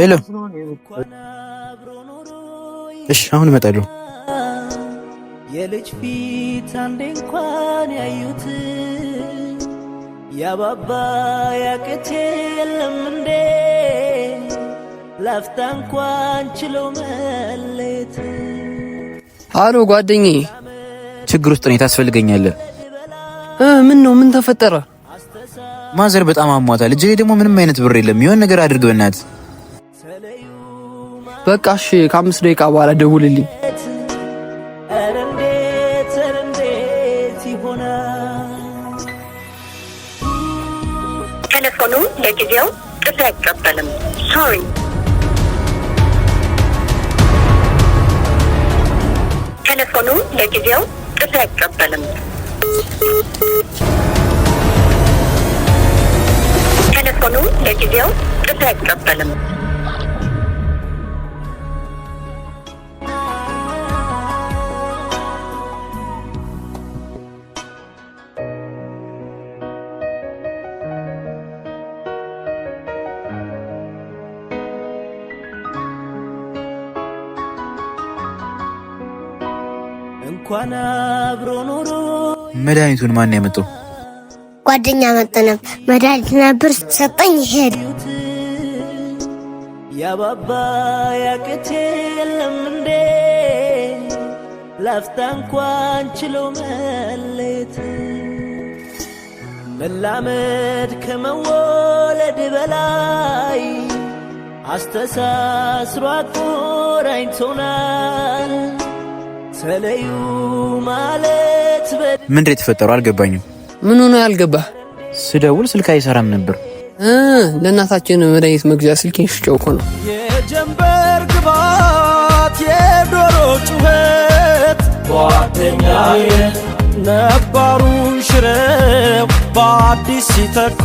ሄሎ እሺ አሁን እመጣለሁ የልጅ ፊት አንዴ እንኳን ያዩት ያባባ ያቅቴ የለም እንዴ ላፍታ እንኳን ችለው መለየት አሎ ጓደኛዬ ችግር ውስጥ ነኝ ታስፈልገኛለህ ምን ነው ምን ተፈጠረ ማዘር በጣም አሟታል እጄ ደግሞ ምንም አይነት ብር የለም የሆነ ነገር አድርግ በእናትህ በቃ እሺ ከ5 ደቂቃ በኋላ ደውልልኝ ቴሌፎኑ ለጊዜው ጥሪ አይቀበልም ሶሪ ቴሌፎኑ ለጊዜው ጥሪ አይቀበልም ቴሌፎኑ ለጊዜው ጥሪ አይቀበልም እንኳን አብሮ ኖሮ መድኃኒቱን ማን ያመጣው ጓደኛ መጣነው መድኃኒት ነበር ሰጠኝ ሄድ ያባባ ያቅቴ የለም እንዴ ላፍታ እንኳን ችለው መለየት መላመድ ከመወለድ በላይ አስተሳስሮ አቆራኝቶናል ተለዩ ማለት ምንድነው የተፈጠረው አልገባኝም ምን ሆነ ያልገባህ ስደውል ስልክ አይሰራም ነበር ለእናታችን መድኃኒት መግዣ ስልኬን ሽጬው እኮ ነው የጀንበር ግባት የዶሮ ጩኸት ጓደኛዬ ነባሩን ሽረው በአዲስ ሲተኩ